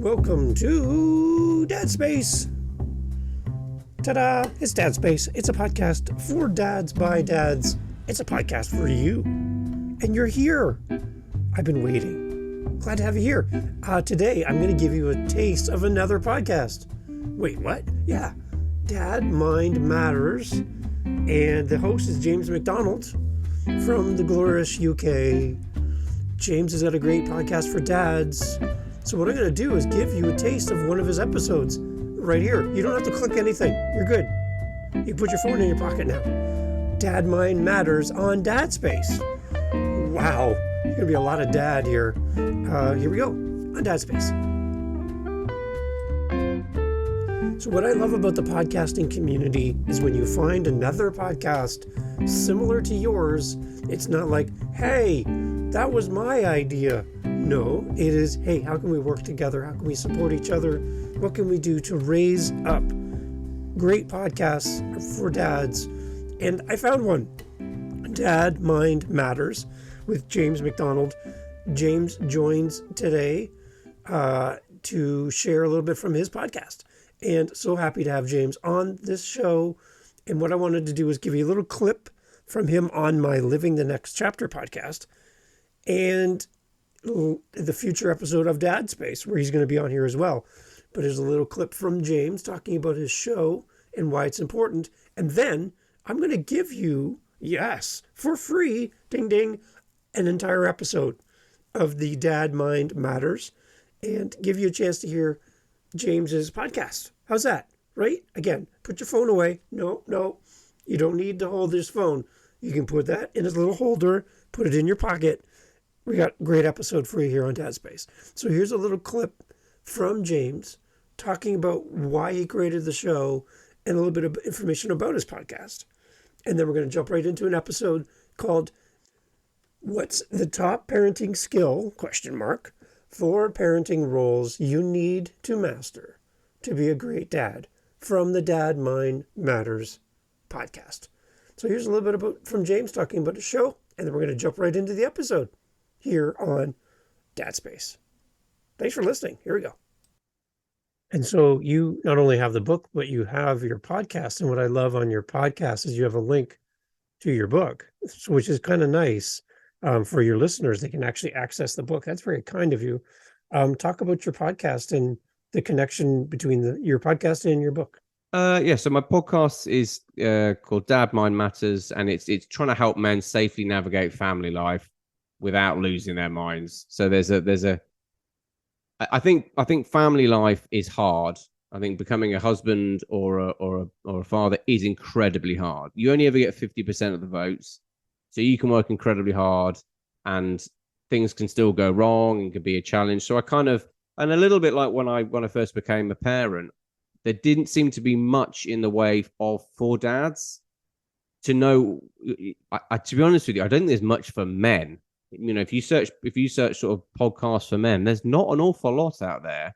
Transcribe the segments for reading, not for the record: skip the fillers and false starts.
Welcome to Dad Space. Ta-da! It's Dad Space. It's a podcast for dads by dads. It's a podcast for you. And you're here. I've been waiting. Glad to have you here. Today, I'm going to give you a taste of another podcast. Wait, what? Yeah. Dad Mind Matters. And the host is James Macdonald from the glorious UK. James has got a great podcast for dads. So what I'm going to do is give you a taste of one of his episodes right here. You don't have to click anything. You're good. You can put your phone in your pocket now. Dad Mind Matters on Dad Space. Wow. There's going to be a lot of dad here. Here we go on Dad Space. So what I love about the podcasting community is when you find another podcast similar to yours, it's not like, hey, that was my idea. No, it is, hey, how can we work together? How can we support each other? What can we do to raise up great podcasts for dads? And I found one, Dad Mind Matters with James Macdonald. James joins today to share a little bit from his podcast. And so happy to have James on this show. And what I wanted to do was give you a little clip from him on my Living the Next Chapter podcast and the future episode of Dad Space, where he's going to be on here as well. But there's a little clip from James talking about his show and why it's important. And then I'm going to give you, yes, for free, ding, ding, an entire episode of the Dad Mind Matters and give you a chance to hear James's podcast. How's that? Right? Again, put your phone away. No, you don't need to hold this phone. You can put that in his little holder, put it in your pocket. We got a great episode for you here on Dad Space. So here's a little clip from James talking about why he created the show and a little bit of information about his podcast. And then we're going to jump right into an episode called What's the Top Parenting Skill, ? For parenting roles you need to master to be a great dad, from the Dad Mind Matters podcast. So here's a little bit about from James talking about his show, and then we're going to jump right into the episode here on Dad Space. Thanks for listening. Here we go. And so you not only have the book, but you have your podcast. And what I love on your podcast is you have a link to your book, which is kind of nice for your listeners. They can actually access the book. That's very kind of you. Talk about your podcast and the connection between your podcast and your book. So my podcast is called Dad Mind Matters, and it's trying to help men safely navigate family life without losing their minds. So I think family life is hard. I think becoming a husband or a father is incredibly hard. You only ever get 50% of the votes, so you can work incredibly hard, and things can still go wrong and can be a challenge. So and a little bit like when I first became a parent, there didn't seem to be much in the way of for dads to know. To be honest with you, I don't think there's much for men. You know, if you search sort of podcasts for men, there's not an awful lot out there.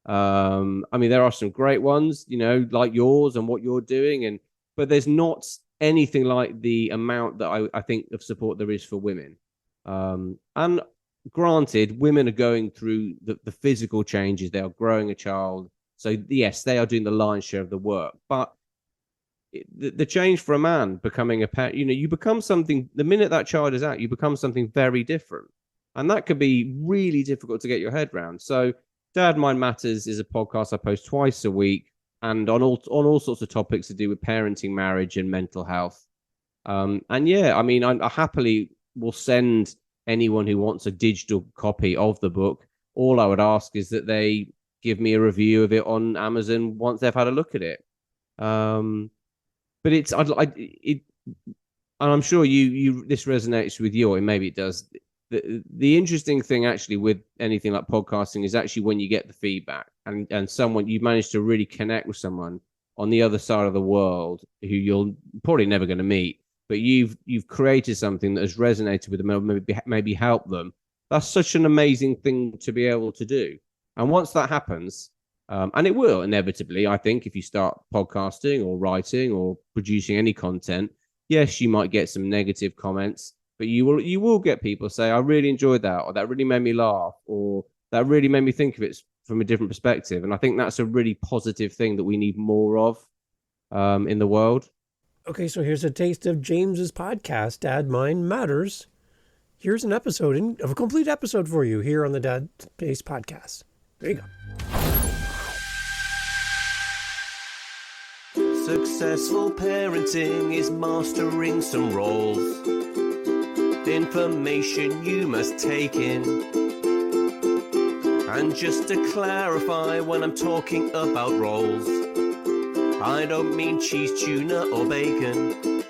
I mean, there are some great ones, you know, like yours and what you're doing, but there's not anything like the amount that I think of support there is for women. And granted, women are going through the physical changes. They are growing a child. So yes, they are doing the lion's share of the work, but the change for a man becoming a parent, you know, you become something, the minute that child is out, you become something very different. And that could be really difficult to get your head around. So Dad Mind Matters is a podcast I post twice a week, and on all sorts of topics to do with parenting, marriage, and mental health. And yeah, I mean, I happily will send anyone who wants a digital copy of the book. All I would ask is that they give me a review of it on Amazon once they've had a look at it. But and I'm sure this resonates with you, and maybe it does. The interesting thing actually with anything like podcasting is actually when you get the feedback and someone you've managed to really connect with someone on the other side of the world who you're probably never going to meet, but you've created something that has resonated with them, maybe helped them. That's such an amazing thing to be able to do. And once that happens, and it will inevitably, I think, if you start podcasting or writing or producing any content, yes, you might get some negative comments, but you will get people say, I really enjoyed that, or that really made me laugh, or that really made me think of it from a different perspective. And I think that's a really positive thing that we need more of in the world. Okay, so here's a taste of James's podcast, Dad Mind Matters. Here's an episode, of a complete episode for you here on the Dad Space Podcast. There you go. Successful parenting is mastering some roles. Information you must take in. And just to clarify, when I'm talking about roles, I don't mean cheese, tuna or bacon.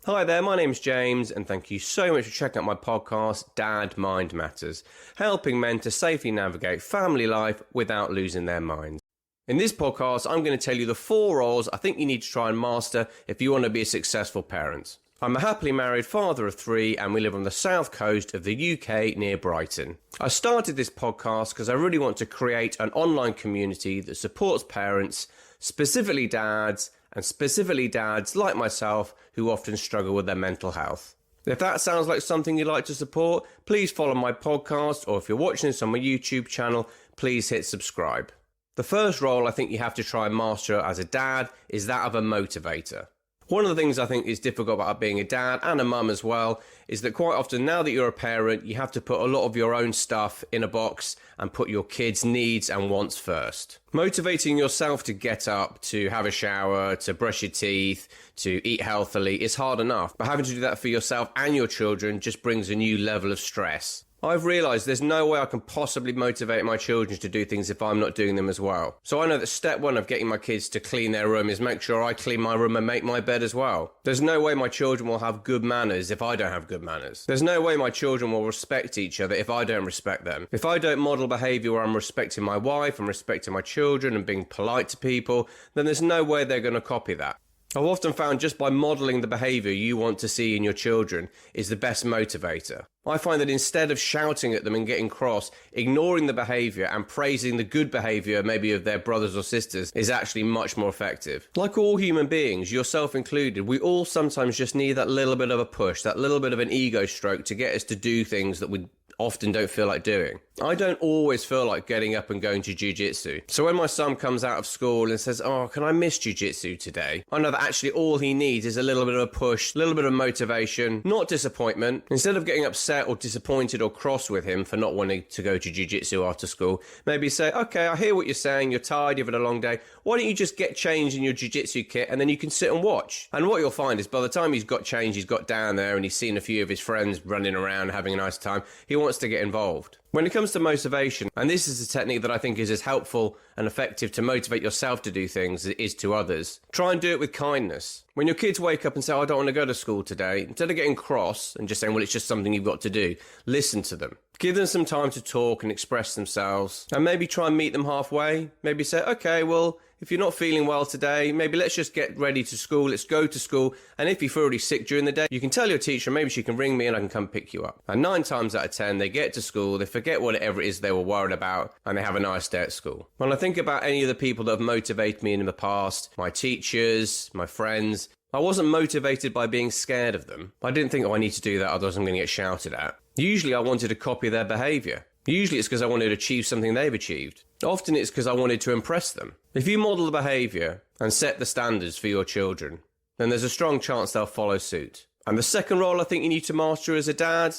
Hi there, my name's James, and thank you so much for checking out my podcast, Dad Mind Matters, helping men to safely navigate family life without losing their minds. In this podcast, I'm going to tell you the 4 roles I think you need to try and master if you want to be a successful parent. I'm a happily married father of 3, and we live on the south coast of the UK near Brighton. I started this podcast because I really want to create an online community that supports parents, specifically dads, and specifically dads like myself who often struggle with their mental health. If that sounds like something you'd like to support, please follow my podcast, or if you're watching this on my YouTube channel, please hit subscribe. The first role I think you have to try and master as a dad is that of a motivator. One of the things I think is difficult about being a dad and a mum as well is that quite often now that you're a parent, you have to put a lot of your own stuff in a box and put your kids' needs and wants first. Motivating yourself to get up, to have a shower, to brush your teeth, to eat healthily is hard enough, but having to do that for yourself and your children just brings a new level of stress. I've realised there's no way I can possibly motivate my children to do things if I'm not doing them as well. So I know that step 1 of getting my kids to clean their room is make sure I clean my room and make my bed as well. There's no way my children will have good manners if I don't have good manners. There's no way my children will respect each other if I don't respect them. If I don't model behaviour where I'm respecting my wife and respecting my children and being polite to people, then there's no way they're going to copy that. I've often found just by modelling the behaviour you want to see in your children is the best motivator. I find that instead of shouting at them and getting cross, ignoring the behaviour and praising the good behaviour maybe of their brothers or sisters is actually much more effective. Like all human beings, yourself included, we all sometimes just need that little bit of a push, that little bit of an ego stroke to get us to do things that we often don't feel like doing. I don't always feel like getting up and going to jiu-jitsu. So when my son comes out of school and says, "Oh, can I miss jiu-jitsu today?" I know that actually all he needs is a little bit of a push, a little bit of motivation, not disappointment. Instead of getting upset or disappointed or cross with him for not wanting to go to jiu-jitsu after school, maybe say, "Okay, I hear what you're saying, you're tired, you've had a long day. Why don't you just get changed in your jiu-jitsu kit and then you can sit and watch?" And what you'll find is by the time he's got changed, he's got down there and he's seen a few of his friends running around having a nice time, he wants to get involved. When it comes to motivation, and this is a technique that I think is as helpful and effective to motivate yourself to do things as it is to others, try and do it with kindness. When your kids wake up and say, "I don't want to go to school today," instead of getting cross and just saying, "Well, it's just something you've got to do," listen to them. Give them some time to talk and express themselves, and maybe try and meet them halfway. Maybe say, "Okay, well, if you're not feeling well today, maybe let's just get ready to school, let's go to school, and if you feel really sick during the day, you can tell your teacher, maybe she can ring me and I can come pick you up." And 9 times out of 10, they get to school, they forget whatever it is they were worried about, and they have a nice day at school. When I think about any of the people that have motivated me in the past, my teachers, my friends, I wasn't motivated by being scared of them. I didn't think, "Oh, I need to do that, otherwise I'm going to get shouted at." Usually I wanted to copy their behaviour. Usually it's because I wanted to achieve something they've achieved. Often it's because I wanted to impress them. If you model the behaviour and set the standards for your children, then there's a strong chance they'll follow suit. And the second role I think you need to master as a dad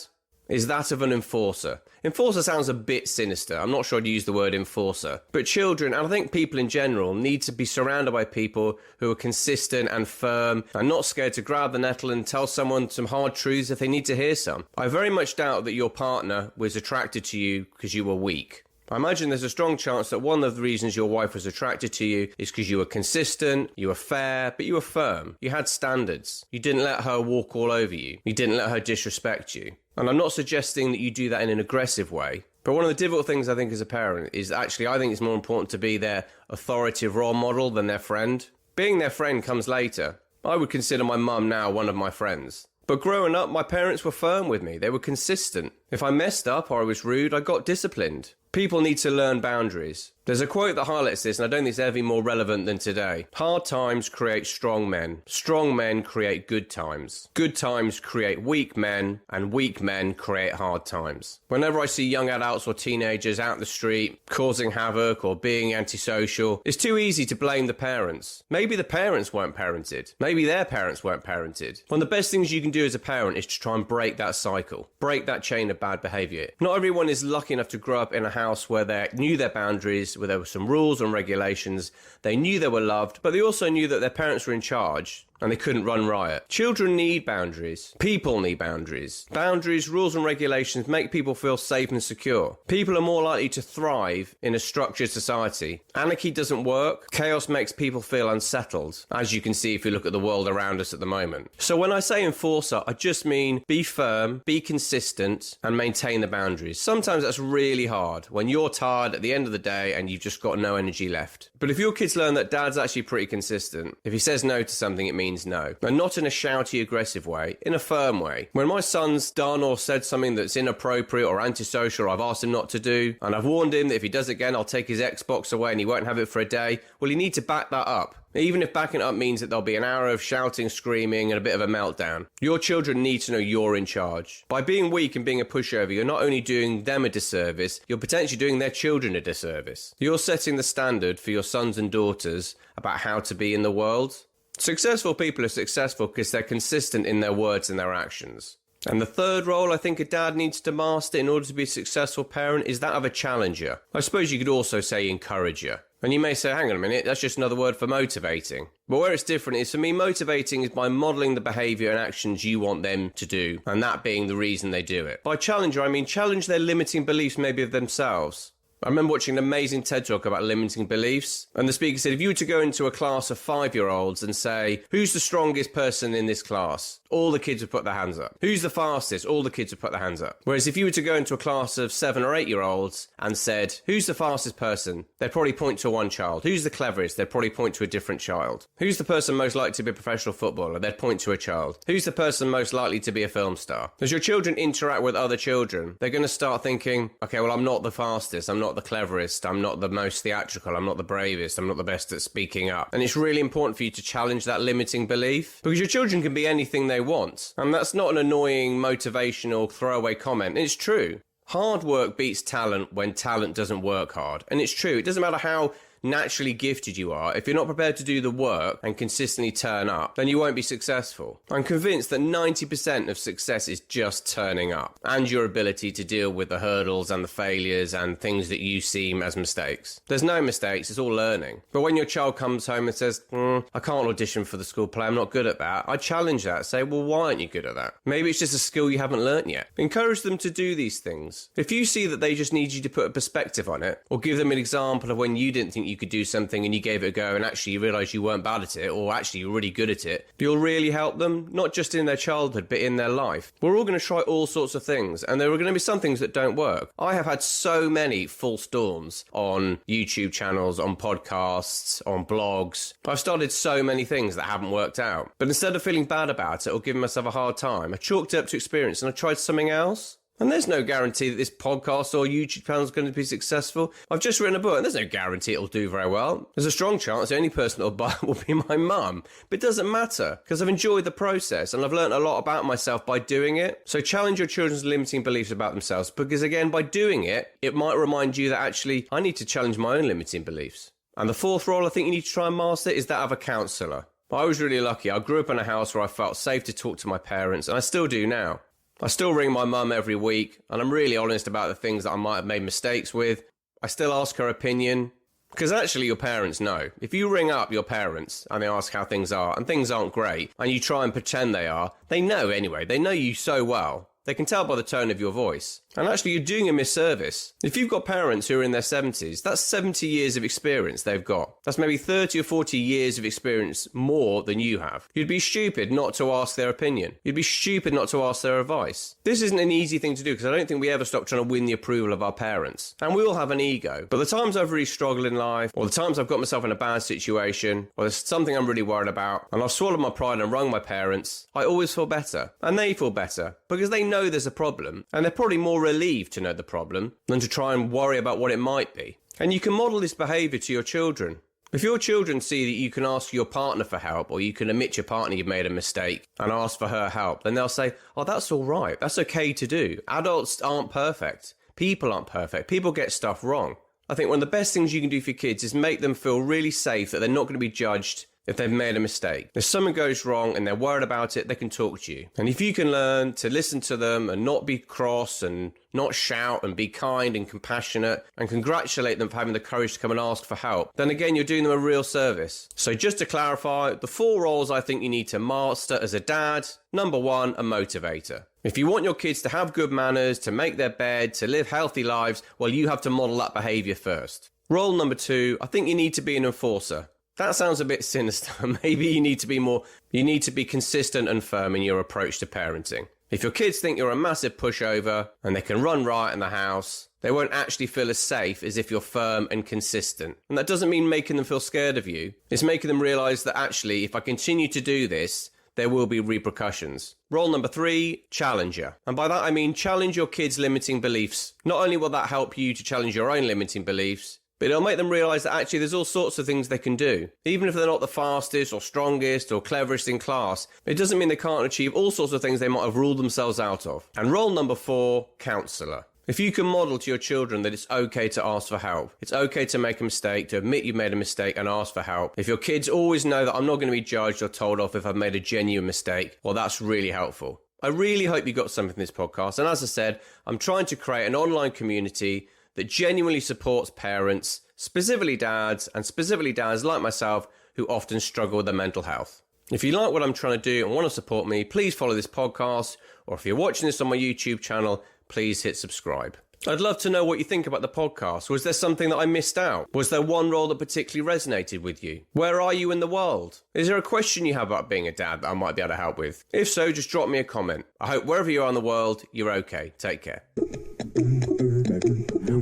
is that of an enforcer. Enforcer sounds a bit sinister. I'm not sure I'd use the word enforcer. But children, and I think people in general, need to be surrounded by people who are consistent and firm and not scared to grab the nettle and tell someone some hard truths if they need to hear some. I very much doubt that your partner was attracted to you because you were weak. I imagine there's a strong chance that one of the reasons your wife was attracted to you is because you were consistent, you were fair, but you were firm. You had standards. You didn't let her walk all over you. You didn't let her disrespect you. And I'm not suggesting that you do that in an aggressive way, but one of the difficult things I think as a parent is actually I think it's more important to be their authoritative role model than their friend. Being their friend comes later. I would consider my mum now one of my friends. But growing up, my parents were firm with me. They were consistent. If I messed up or I was rude, I got disciplined. People need to learn boundaries. There's a quote that highlights this, and I don't think it's ever more relevant than today. Hard times create strong men. Strong men create good times. Good times create weak men, and weak men create hard times. Whenever I see young adults or teenagers out in the street causing havoc or being antisocial, it's too easy to blame the parents. Maybe the parents weren't parented. Maybe their parents weren't parented. One of the best things you can do as a parent is to try and break that cycle, break that chain of bad behaviour. Not everyone is lucky enough to grow up in a house where they knew their boundaries, where there were some rules and regulations. They knew they were loved, but they also knew that their parents were in charge and they couldn't run riot. Children need boundaries. People need boundaries. Boundaries, rules and regulations make people feel safe and secure. People are more likely to thrive in a structured society. Anarchy doesn't work. Chaos makes people feel unsettled, as you can see if you look at the world around us at the moment. So when I say enforcer, I just mean be firm, be consistent, and maintain the boundaries. Sometimes that's really hard when you're tired at the end of the day and you've just got no energy left. But if your kids learn that dad's actually pretty consistent, if he says no to something, it means no. And not in a shouty, aggressive way, in a firm way. When my son's done or said something that's inappropriate or antisocial, I've asked him not to do, and I've warned him that if he does it again, I'll take his Xbox away and he won't have it for a day. Well, you need to back that up. Even if backing it up means that there'll be an hour of shouting, screaming, and a bit of a meltdown. Your children need to know you're in charge. By being weak and being a pushover, you're not only doing them a disservice, you're potentially doing their children a disservice. You're setting the standard for your sons and daughters about how to be in the world. Successful people are successful because they're consistent in their words and their actions. And the third role I think a dad needs to master in order to be a successful parent is that of a challenger. I suppose you could also say encourager. And you may say, hang on a minute, that's just another word for motivating. But where it's different is, for me, motivating is by modelling the behaviour and actions you want them to do, and that being the reason they do it. By challenger, I mean challenge their limiting beliefs maybe of themselves. I remember watching an amazing TED Talk about limiting beliefs, and the speaker said, if you were to go into a class of 5-year-olds and say, who's the strongest person in this class? All the kids would put their hands up. Who's the fastest? All the kids would put their hands up. Whereas if you were to go into a class of 7 or 8-year-olds and said, who's the fastest person? They'd probably point to one child. Who's the cleverest? They'd probably point to a different child. Who's the person most likely to be a professional footballer? They'd point to a child. Who's the person most likely to be a film star? As your children interact with other children, they're going to start thinking, okay, well, I'm not the fastest. I'm not the cleverest. I'm not the most theatrical. I'm not the bravest. I'm not the best at speaking up. And it's really important for you to challenge that limiting belief, because your children can be anything they want. And that's not an annoying, motivational, throwaway comment. It's true. Hard work beats talent when talent doesn't work hard. And it's true. It doesn't matter how naturally gifted you are. If you're not prepared to do the work and consistently turn up, then you won't be successful. I'm convinced that 90% of success is just turning up and your ability to deal with the hurdles and the failures and things that you seem as mistakes. There's no mistakes, it's all learning. But when your child comes home and says, I can't audition for the school play, I'm not good at that, I challenge that. Say, well, why aren't you good at that? Maybe it's just a skill you haven't learnt yet. Encourage them to do these things. If you see that they just need you to put a perspective on it, or give them an example of when you didn't think you could do something and you gave it a go and actually you realised you weren't bad at it, or actually you're really good at it, you'll really help them, not just in their childhood but in their life. We're all going to try all sorts of things, and there are going to be some things that don't work. I have had so many false dawns on YouTube channels, on podcasts, on blogs. I've started so many things that haven't worked out, but instead of feeling bad about it or giving myself a hard time, I chalked it up to experience and I tried something else. And there's no guarantee that this podcast or YouTube channel is going to be successful. I've just written a book and there's no guarantee it'll do very well. There's a strong chance the only person that'll buy it will be my mum. But it doesn't matter, because I've enjoyed the process and I've learned a lot about myself by doing it. So challenge your children's limiting beliefs about themselves, because again, by doing it, it might remind you that actually I need to challenge my own limiting beliefs. And the fourth role I think you need to try and master is that of a counsellor. I was really lucky. I grew up in a house where I felt safe to talk to my parents, and I still do now. I still ring my mum every week, and I'm really honest about the things that I might have made mistakes with. I still ask her opinion, because actually your parents know. If you ring up your parents and they ask how things are, and things aren't great, and you try and pretend they are, they know anyway. They know you so well. They can tell by the tone of your voice. And actually, you're doing a misservice. If you've got parents who are in their 70s, that's 70 years of experience they've got. That's maybe 30 or 40 years of experience more than you have. You'd be stupid not to ask their opinion. You'd be stupid not to ask their advice. This isn't an easy thing to do, because I don't think we ever stop trying to win the approval of our parents. And we all have an ego. But the times I've really struggled in life, or the times I've got myself in a bad situation, or there's something I'm really worried about, and I've swallowed my pride and rung my parents, I always feel better. And they feel better, because they know there's a problem, and they're probably more relieved to know the problem than to try and worry about what it might be. And you can model this behaviour to your children. If your children see that you can ask your partner for help, or you can admit your partner you've made a mistake and ask for her help, then they'll say, oh, that's all right. That's okay to do. Adults aren't perfect. People aren't perfect. People get stuff wrong. I think one of the best things you can do for your kids is make them feel really safe that they're not going to be judged if they've made a mistake. If something goes wrong and they're worried about it, they can talk to you. And if you can learn to listen to them and not be cross and not shout and be kind and compassionate and congratulate them for having the courage to come and ask for help, then again, you're doing them a real service. So just to clarify, the 4 roles I think you need to master as a dad. Number 1, a motivator. If you want your kids to have good manners, to make their bed, to live healthy lives, well, you have to model that behaviour first. Role number 2, I think you need to be an enforcer. That sounds a bit sinister. Maybe you need to be consistent and firm in your approach to parenting. If your kids think you're a massive pushover and they can run riot in the house, they won't actually feel as safe as if you're firm and consistent. And that doesn't mean making them feel scared of you. It's making them realise that actually, if I continue to do this, there will be repercussions. Role number 3, challenger. And by that I mean challenge your kids' limiting beliefs. Not only will that help you to challenge your own limiting beliefs, but it'll make them realise that actually there's all sorts of things they can do. Even if they're not the fastest or strongest or cleverest in class, it doesn't mean they can't achieve all sorts of things they might have ruled themselves out of. And role number 4, counsellor. If you can model to your children that it's okay to ask for help, it's okay to make a mistake, to admit you've made a mistake and ask for help. If your kids always know that I'm not going to be judged or told off if I've made a genuine mistake, well, that's really helpful. I really hope you got something from this podcast. And as I said, I'm trying to create an online community that genuinely supports parents, specifically dads, and specifically dads like myself who often struggle with their mental health. If you like what I'm trying to do and want to support me, please follow this podcast, or if you're watching this on my YouTube channel, please hit subscribe. I'd love to know what you think about the podcast. Was there something that I missed out? Was there one role that particularly resonated with you? Where are you in the world? Is there a question you have about being a dad that I might be able to help with? If so, just drop me a comment. I hope wherever you are in the world, you're okay. Take care.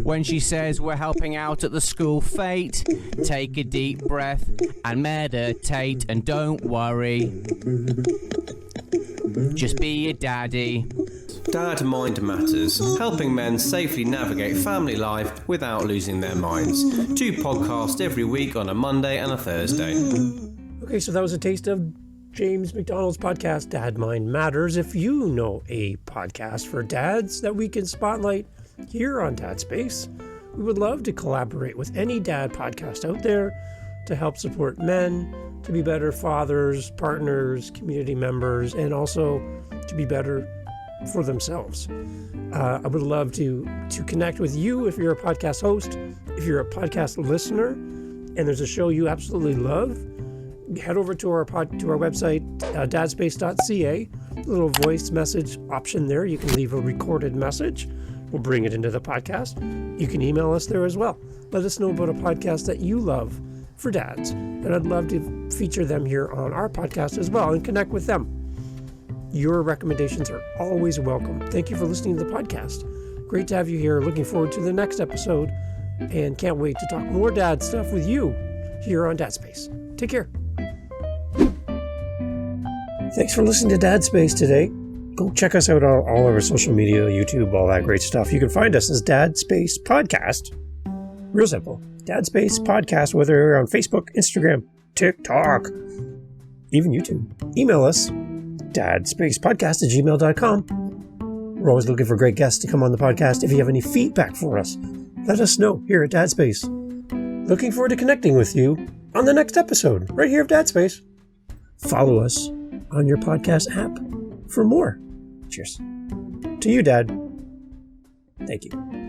When she says we're helping out at the school fete, take a deep breath and meditate, and don't worry. Just be a daddy. Dad Mind Matters, helping men safely navigate family life without losing their minds. 2 podcasts every week on a Monday and a Thursday. Okay, so that was a taste of James Macdonald's podcast, Dad Mind Matters. If you know a podcast for dads that we can spotlight here on Dad Space, we would love to collaborate with any dad podcast out there to help support men to be better fathers, partners, community members, and also to be better for themselves. I would love to connect with you if you're a podcast host, if you're a podcast listener, and there's a show you absolutely love. Head over to our website, dadspace.ca. Little voice message option there. You can leave a recorded message. We'll bring it into the podcast. You can email us there as well. Let us know about a podcast that you love for dads, and I'd love to feature them here on our podcast as well and connect with them. Your recommendations are always welcome. Thank you for listening to the podcast. Great to have you here. Looking forward to the next episode, and can't wait to talk more dad stuff with you here on Dad Space. Take care. Thanks for listening to Dad Space today. Go check us out on all of our social media, YouTube, all that great stuff. You can find us as Dad Space Podcast. Real simple. Dad Space Podcast, whether you're on Facebook, Instagram, TikTok, even YouTube. Email us, dadspacepodcast@gmail.com. We're always looking for great guests to come on the podcast. If you have any feedback for us, let us know here at Dad Space. Looking forward to connecting with you on the next episode, right here of Dad Space. Follow us on your podcast app for more. Cheers. To you, Dad. Thank you.